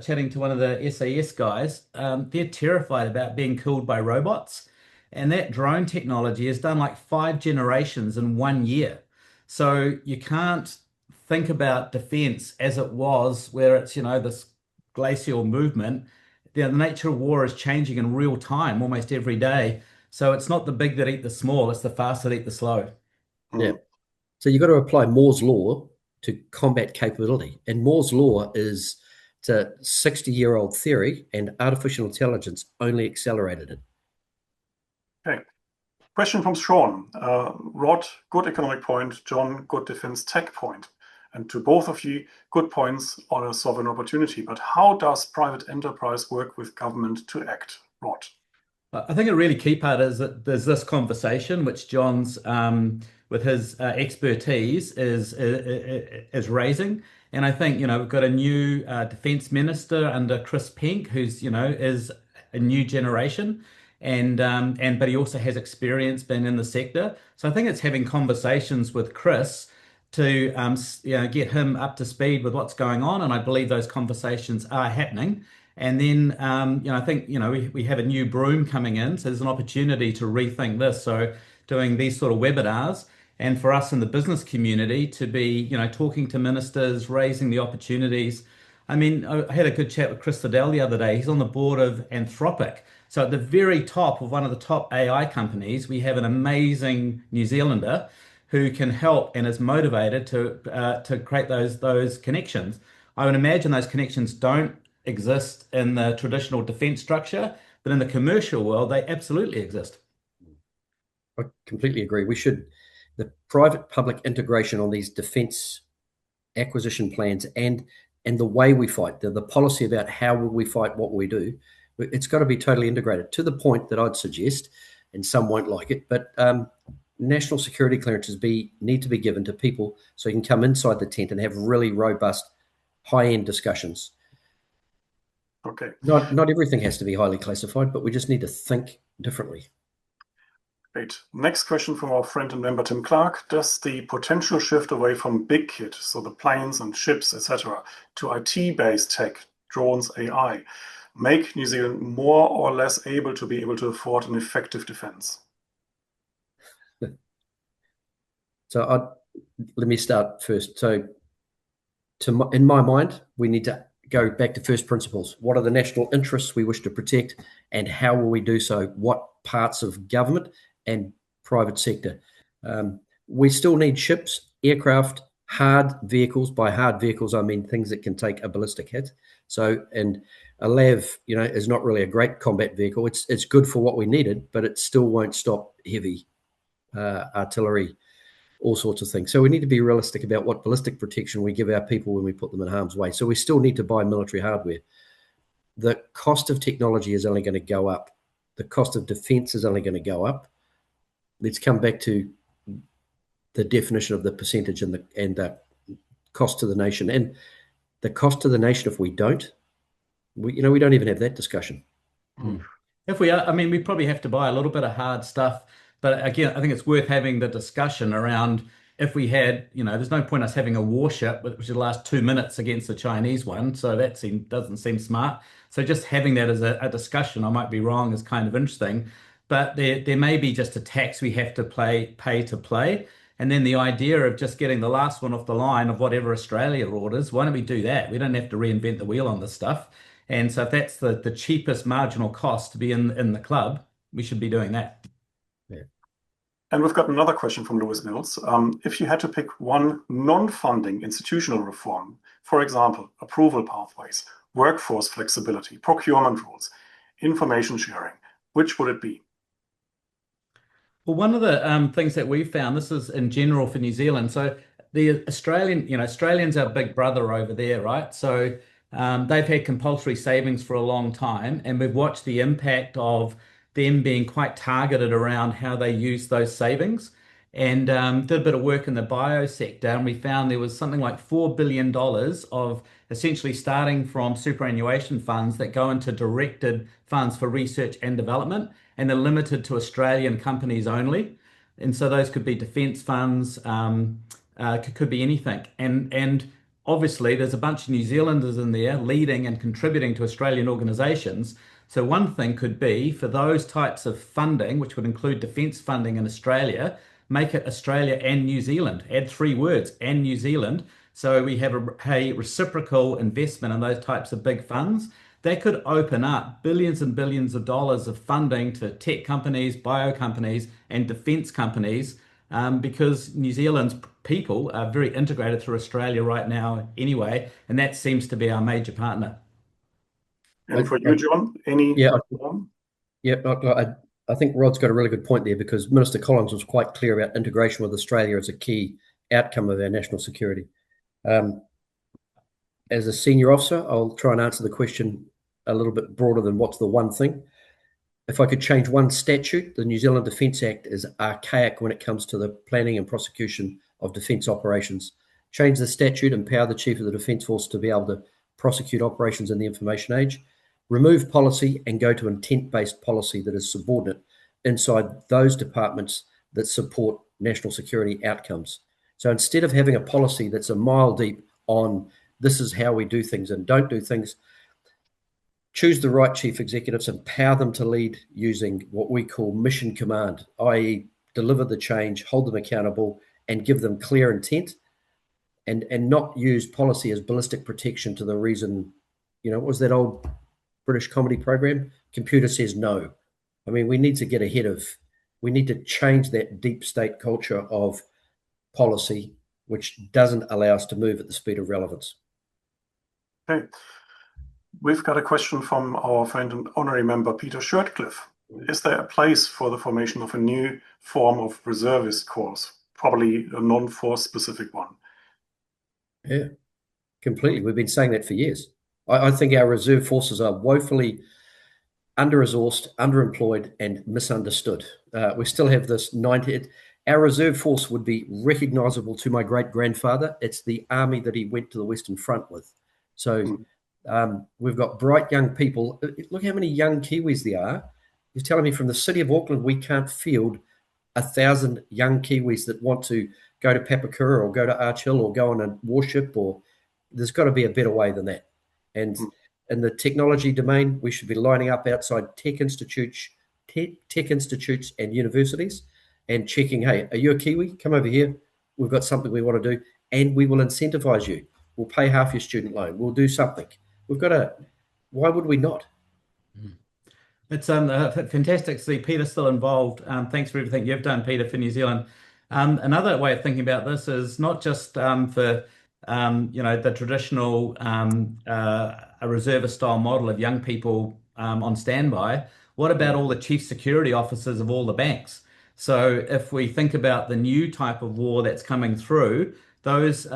chatting to one of the SAS guys, they're terrified about being killed by robots. And that drone technology has done like 5 generations in 1 year. So you can't think about defense as it was, where it's, this glacial movement. The nature of war is changing in real time almost every day. So it's not the big that eat the small, it's the fast that eat the slow. Yeah. So you've got to apply Moore's law to combat capability. And Moore's law is it's a 60-year-old theory, and artificial intelligence only accelerated it. Okay. Question from Sean. Rod, good economic point. John, good defense tech point. And to both of you, good points on a sovereign opportunity. But how does private enterprise work with government to act? Rod. I think a really key part is that there's this conversation which John's, with his expertise, is raising. And I think, we've got a new defense minister under Chris Penk, who's, is a new generation. But he also has experience being in the sector. So I think it's having conversations with Chris to get him up to speed with what's going on. And I believe those conversations are happening. And then, I think, we have a new broom coming in, so there's an opportunity to rethink this. So doing these sort of webinars, and for us in the business community to be, talking to ministers, raising the opportunities. I mean, I had a good chat with Chris Liddell the other day. He's on the board of Anthropic. So at the very top of one of the top AI companies, we have an amazing New Zealander who can help and is motivated to create those connections. I would imagine those connections don't exist in the traditional defense structure, but in the commercial world, they absolutely exist. I completely agree. The private-public integration on these defense acquisition plans and the way we fight, the policy about how will we fight, what we do, it's got to be totally integrated to the point that I'd suggest, and some won't like it, but national security clearances need to be given to people so you can come inside the tent and have really robust, high-end discussions. Okay. Not everything has to be highly classified, but we just need to think differently. Great. Next question from our friend and member Tim Clark. Does the potential shift away from big kit, so the planes and ships, etc., to IT-based tech, drones, AI, make New Zealand more or less able to afford an effective defense? So let me start first. So in my mind, we need to go back to first principles. What are the national interests we wish to protect, and how will we do so? What parts of government and private sector? We still need ships, aircraft, hard vehicles. By hard vehicles, I mean things that can take a ballistic hit. So, and a LAV, is not really a great combat vehicle. It's good for what we needed, but it still won't stop heavy artillery, all sorts of things. So we need to be realistic about what ballistic protection we give our people when we put them in harm's way. So we still need to buy military hardware. The cost of technology is only going to go up. The cost of defense is only going to go up. Let's come back to the definition of the percentage and the cost to the nation. And the cost to the nation, if we don't, we don't even have that discussion. If we are, I mean, we probably have to buy a little bit of hard stuff. But again, I think it's worth having the discussion around if we had, there's no point us having a warship which would last 2 minutes against the Chinese one. So that doesn't seem smart. So just having that as a discussion, I might be wrong, is kind of interesting. But there may be just a tax we have to pay to play. And then the idea of just getting the last one off the line of whatever Australia orders, why don't we do that? We don't have to reinvent the wheel on this stuff. And so if that's the cheapest marginal cost to be in the club, we should be doing that. Yeah. And we've got another question from Lewis Mills. If you had to pick one non-funding institutional reform, for example, approval pathways, workforce flexibility, procurement rules, information sharing, which would it be? Well, one of the things that we found, this is in general for New Zealand. So the Australians are big brother over there, right? So they've had compulsory savings for a long time, and we've watched the impact of them being quite targeted around how they use those savings. And did a bit of work in the bio sector, and we found there was something like $4 billion of essentially starting from superannuation funds that go into directed funds for research and development, and they're limited to Australian companies only. And so those could be defence funds, could be anything. And obviously there's a bunch of New Zealanders in there leading and contributing to Australian organisations. So one thing could be for those types of funding, which would include defence funding in Australia, make it Australia and New Zealand. Add 3 words, and New Zealand. So we have a reciprocal investment in those types of big funds. That could open up billions and billions of dollars of funding to tech companies, bio companies, and defence companies, because New Zealand's people are very integrated through Australia right now anyway, and that seems to be our major partner. And for you, John, any? Yeah, I think Rod's got a really good point there, because Minister Collins was quite clear about integration with Australia as a key outcome of our national security. As a senior officer, I'll try and answer the question a little bit broader than what's the one thing. If I could change one statute, the New Zealand Defence Act is archaic when it comes to the planning and prosecution of defence operations. Change the statute, empower the Chief of the Defence Force to be able to prosecute operations in the information age. Remove policy and go to intent-based policy that is subordinate inside those departments that support national security outcomes. So instead of having a policy that's a mile deep on this is how we do things and don't do things, choose the right chief executives, empower them to lead using what we call mission command, i.e. deliver the change, hold them accountable, and give them clear intent, and not use policy as ballistic protection to the reason, what was that old British comedy program? Computer says no. I mean, we need to change that deep state culture of policy, which doesn't allow us to move at the speed of relevance. Okay. We've got a question from our friend and honorary member, Peter Shirtcliffe. Is there a place for the formation of a new form of reservist corps, probably a non-force specific one? Yeah, completely. We've been saying that for years. I think our reserve forces are woefully under-resourced, underemployed, and misunderstood. We still have this our reserve force would be recognisable to my great-grandfather. It's the army that he went to the Western Front with. So we've got bright young people. Look how many young Kiwis there are. You're telling me from the city of Auckland we can't field 1,000 young Kiwis that want to go to Papakura or go to Arch Hill or go on a warship, or there's got to be a better way than that. And in the technology domain, we should be lining up outside tech institutes and universities and checking, hey, are you a Kiwi? Come over here. We've got something we want to do, and we will incentivize you. We'll pay half your student loan. We'll do something. Why would we not? It's fantastic to see Peter still involved. Thanks for everything you've done, Peter, for New Zealand. Another way of thinking about this is not just for the traditional a reservist style model of young people on standby. What about all the chief security officers of all the banks? So if we think about the new type of war that's coming through, those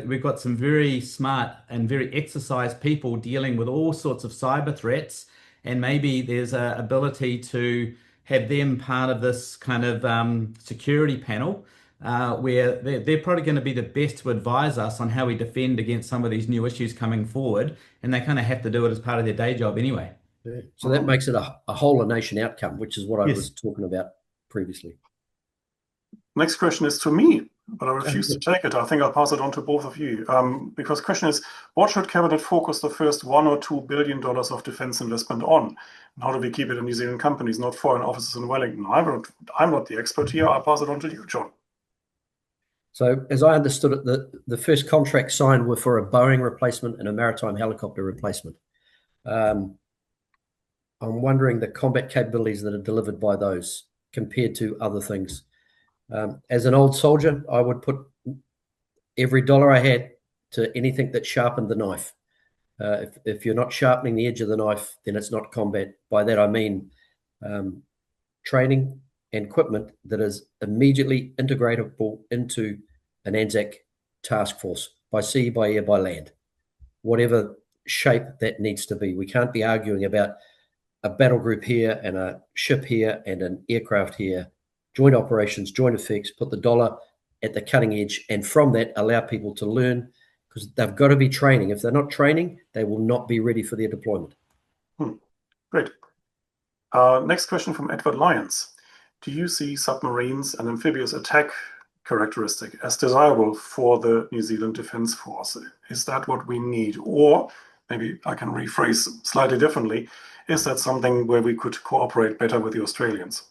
we've got some very smart and very exercised people dealing with all sorts of cyber threats, and maybe there's an ability to have them part of this kind of security panel where they're probably going to be the best to advise us on how we defend against some of these new issues coming forward, and they kind of have to do it as part of their day job anyway. Yeah. So that makes it a whole of nation outcome, which is what I was talking about previously. Next question is to me, but I refuse to take it. I think I'll pass it on to both of you. Because the question is, what should Cabinet focus the first $1 or $2 billion of defense investment on? And how do we keep it in New Zealand companies, not foreign offices in Wellington? I'm not the expert here. I'll pass it on to you, John. So as I understood it, the first contract signed were for a Boeing replacement and a maritime helicopter replacement. I'm wondering the combat capabilities that are delivered by those compared to other things. As an old soldier, I would put every dollar I had to anything that sharpened the knife. If you're not sharpening the edge of the knife, then it's not combat. By that I mean training and equipment that is immediately integratable into an ANZAC task force, by sea, by air, by land, whatever shape that needs to be. We can't be arguing about a battle group here and a ship here and an aircraft here. Joint operations, joint effects, put the dollar at the cutting edge, and from that allow people to learn, because they've got to be training. If they're not training, they will not be ready for their deployment. Great. Next question from Edward Lyons. Do you see submarines and amphibious attack characteristic as desirable for the New Zealand Defence Force? Is that what we need? Or maybe I can rephrase slightly differently. Is that something where we could cooperate better with the Australians?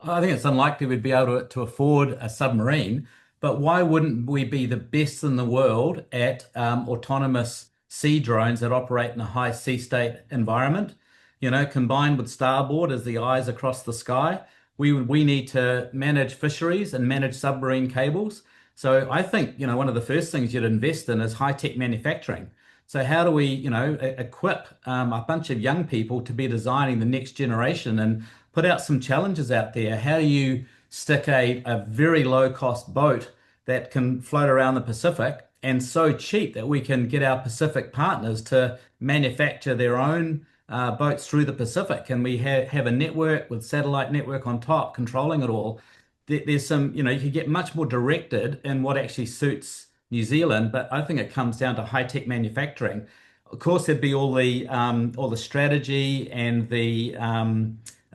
I think it's unlikely we'd be able to afford a submarine, but why wouldn't we be the best in the world at autonomous sea drones that operate in a high sea state environment? You know, combined with starboard as the eyes across the sky, we need to manage fisheries and manage submarine cables. So I think, you know, one of the first things you'd invest in is high-tech manufacturing. So how do we, you know, equip a bunch of young people to be designing the next generation and put out some challenges out there? How do you stick a very low cost boat that can float around the Pacific and so cheap that we can get our Pacific partners to manufacture their own boats through the Pacific? And we have a network with satellite network on top controlling it all. There's some, you know, you could get much more directed in what actually suits New Zealand, but I think it comes down to high-tech manufacturing. Of course, there'd be all the strategy and the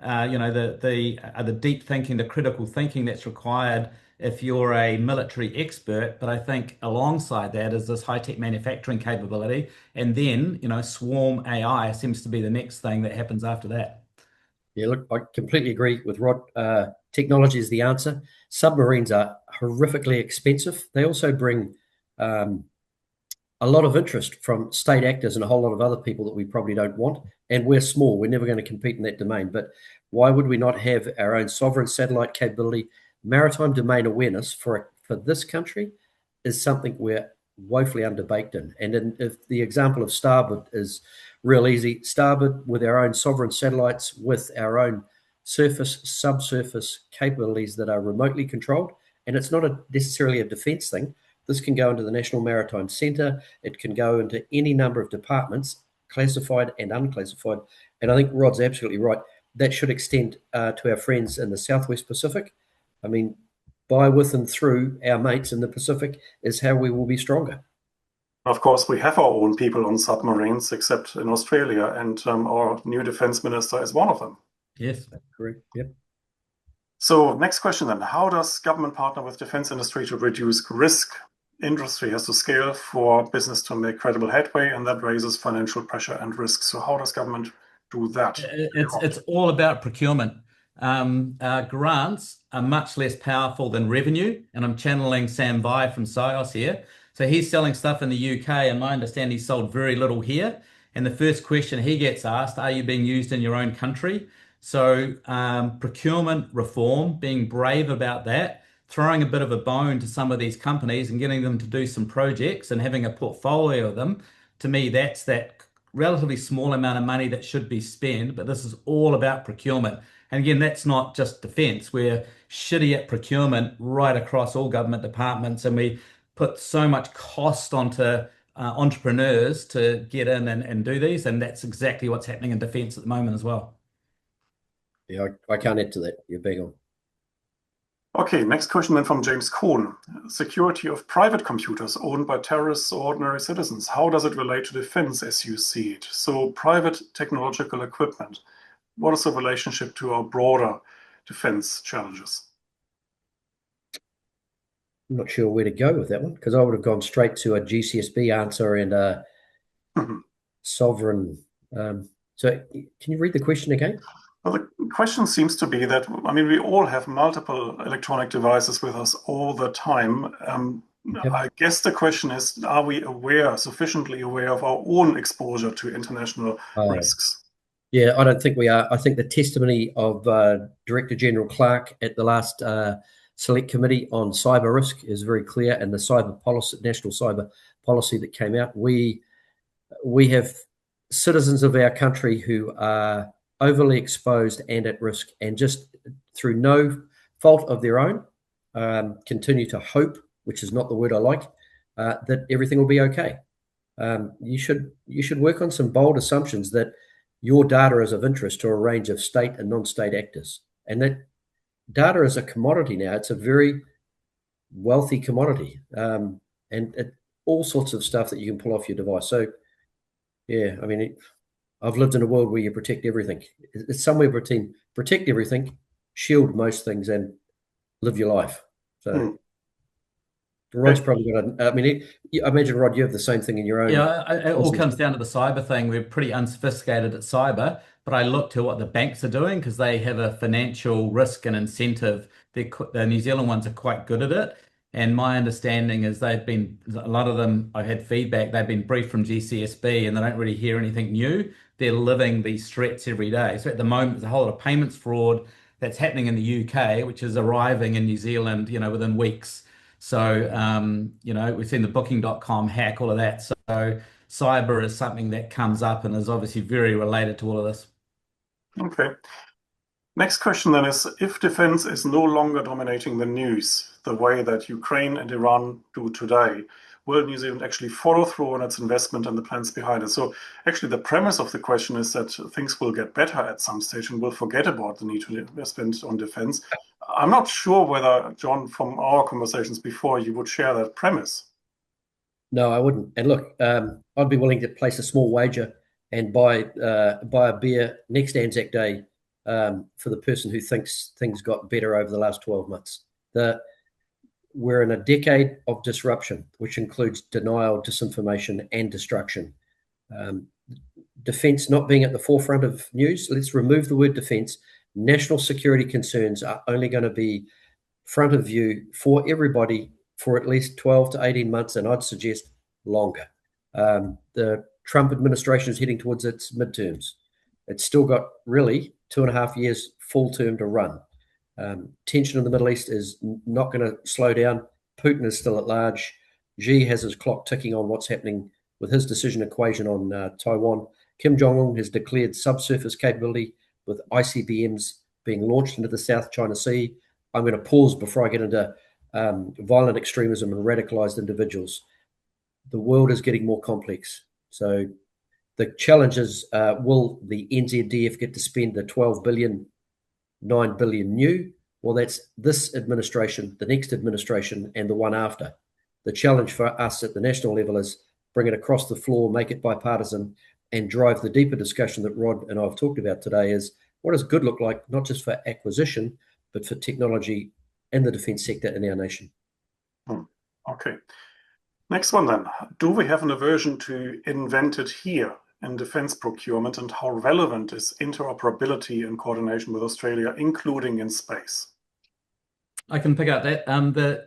you know, the deep thinking, the critical thinking that's required if you're a military expert. But I think alongside that is this high-tech manufacturing capability, and then, you know, swarm AI seems to be the next thing that happens after that. Yeah, look, I completely agree with Rod. Technology is the answer. Submarines are horrifically expensive. They also bring a lot of interest from state actors and a whole lot of other people that we probably don't want. And we're small. We're never going to compete in that domain. But why would we not have our own sovereign satellite capability? Maritime domain awareness for this country is something we're woefully underbaked in. And if the example of starboard is real easy, starboard with our own sovereign satellites, with our own surface, subsurface capabilities that are remotely controlled. And it's not necessarily a defence thing. This can go into the National Maritime Centre. It can go into any number of departments, classified and unclassified. And I think Rod's absolutely right. That should extend to our friends in the Southwest Pacific. I mean, by, with, and through our mates in the Pacific is how we will be stronger. Of course, we have our own people on submarines, except in Australia, and our new defense minister is one of them. Yes, correct. Yep. So next question then, how does government partner with defense industry to reduce risk? Industry has to scale for business to make credible headway, and that raises financial pressure and risk. So how does government do that? It's all about procurement. Grants are much less powerful than revenue, and I'm channeling Sam Vai from SIOS here. So he's selling stuff in the UK, and my understanding he sold very little here. And the first question he gets asked, are you being used in your own country? So procurement reform, being brave about that, throwing a bit of a bone to some of these companies and getting them to do some projects and having a portfolio of them. To me, that's that relatively small amount of money that should be spent, but this is all about procurement. And again, that's not just defense. We're shitty at procurement right across all government departments, and we put so much cost onto entrepreneurs to get in and do these, and that's exactly what's happening in defense at the moment as well. Yeah, I can't add to that. You're big on. Okay, next question then from James Cohn. Security of private computers owned by terrorists or ordinary citizens. How does it relate to defense as you see it? So private technological equipment, what is the relationship to our broader defense challenges? I'm not sure where to go with that one, because I would have gone straight to a GCSB answer and a sovereign. So can you read the question again? Well, the question seems to be that, I mean, we all have multiple electronic devices with us all the time. Yep. I guess the question is, are we sufficiently aware of our own exposure to international risks? Yeah, I don't think we are. I think the testimony of Director General Clark at the last Select Committee on Cyber Risk is very clear, and the cyber policy, national cyber policy that came out. We have citizens of our country who are overly exposed and at risk, and just through no fault of their own, continue to hope, which is not the word I like, that everything will be okay. You should work on some bold assumptions that your data is of interest to a range of state and non-state actors, and that data is a commodity now. It's a very wealthy commodity, and all sorts of stuff that you can pull off your device. So, yeah, I mean, I've lived in a world where you protect everything. It's somewhere between protect everything, shield most things, and live your life. So Rod's probably got I imagine, Rod, you have the same thing in your own. Yeah, it all comes down to the cyber thing. We're pretty unsophisticated at cyber, but I look to what the banks are doing because they have a financial risk and incentive. The New Zealand ones are quite good at it. And my understanding is a lot of them, I've had feedback, they've been briefed from GCSB and they don't really hear anything new. They're living these threats every day. So at the moment, there's a whole lot of payments fraud that's happening in the UK, which is arriving in New Zealand, within weeks. So, we've seen the booking.com hack, all of that. So cyber is something that comes up and is obviously very related to all of this. Okay. Next question then is, if defense is no longer dominating the news the way that Ukraine and Iran do today, will New Zealand actually follow through on its investment and the plans behind it? So actually the premise of the question is that things will get better at some stage and we'll forget about the need to spend on defense. I'm not sure whether, John, from our conversations before, you would share that premise. No, I wouldn't. And look, I'd be willing to place a small wager and buy a beer next Anzac Day for the person who thinks things got better over the last 12 months. We're in a decade of disruption, which includes denial, disinformation, and destruction. Defence not being at the forefront of news, let's remove the word defence. National security concerns are only going to be front of view for everybody for at least 12 to 18 months, and I'd suggest longer. The Trump administration is heading towards its midterms. It's still got really 2.5 years full term to run. Tension in the Middle East is not going to slow down. Putin is still at large. Xi has his clock ticking on what's happening with his decision equation on Taiwan. Kim Jong-un has declared subsurface capability with ICBMs being launched into the South China Sea. I'm going to pause before I get into violent extremism and radicalized individuals. The world is getting more complex. So the challenge is, will the NZDF get to spend the 12 billion, 9 billion new? Well, that's this administration, the next administration, and the one after. The challenge for us at the national level is bring it across the floor, make it bipartisan, and drive the deeper discussion that Rod and I have talked about today is, what does good look like, not just for acquisition, but for technology and the defence sector in our nation? Okay. Next one then. Do we have an aversion to invent it here in defence procurement, and how relevant is interoperability and coordination with Australia, including in space? I can pick up that.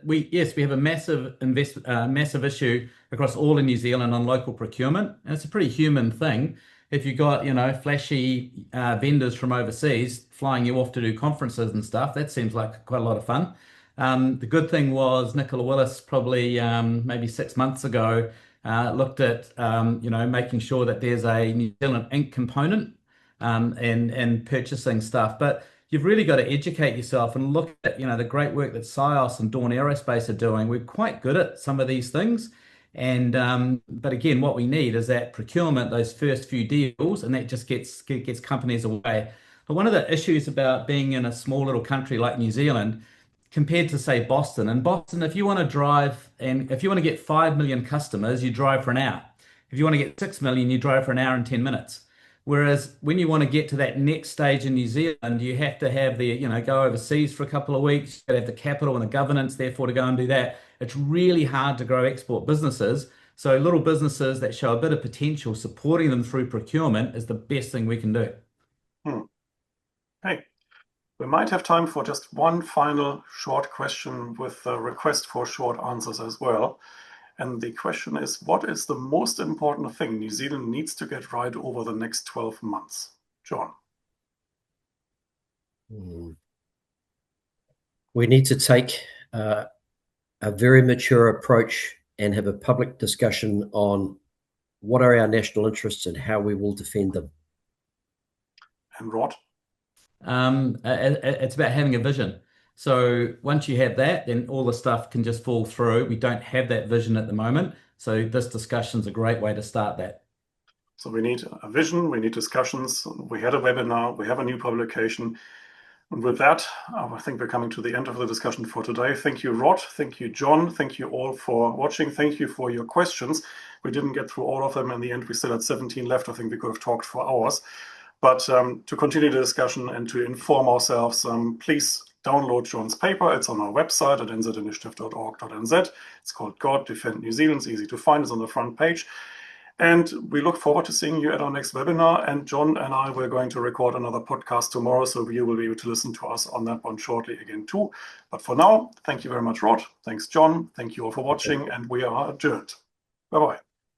We have a massive issue across all of New Zealand on local procurement, and it's a pretty human thing. If you got flashy vendors from overseas flying you off to do conferences and stuff, that seems like quite a lot of fun. The good thing was Nicola Willis probably maybe 6 months ago looked at making sure that there's a New Zealand Inc. component and purchasing stuff, but you've really got to educate yourself and look at the great work that SIOS and Dawn Aerospace are doing. We're quite good at some of these things, and but again, what we need is that procurement, those first few deals, and that just gets companies away. But one of the issues about being in a small little country like New Zealand compared to say Boston, and Boston, if you want to drive and if you want to get 5 million customers, you drive for an hour. If you want to get 6 million, you drive for an hour and 10 minutes. Whereas when you want to get to that next stage in New Zealand, you have to have go overseas for a couple of weeks. You've got to have the capital and the governance, therefore, to go and do that. It's really hard to grow export businesses. So little businesses that show a bit of potential, supporting them through procurement is the best thing we can do. Hey, we might have time for just one final short question with a request for short answers as well. And the question is, what is the most important thing New Zealand needs to get right over the next 12 months? John? We need to take a very mature approach and have a public discussion on what are our national interests and how we will defend them. And Rod? It's about having a vision. So once you have that, then all the stuff can just fall through. We don't have that vision at the moment. So this discussion is a great way to start that. So we need a vision, we need discussions. We had a webinar, we have a new publication. And with that, I think we're coming to the end of the discussion for today. Thank you, Rod. Thank you, John. Thank you all for watching. Thank you for your questions. We didn't get through all of them. In the end, we still had 17 left. I think we could have talked for hours. But to continue the discussion and to inform ourselves, please download John's paper. It's on our website at nzinitiative.org.nz. It's called God Defend New Zealand. It's easy to find. It's on the front page. And we look forward to seeing you at our next webinar. And John and I, we're going to record another podcast tomorrow, so you will be able to listen to us on that one shortly again too. But for now, thank you very much, Rod. Thanks, John. Thank you all for watching, and we are adjourned. Bye-bye.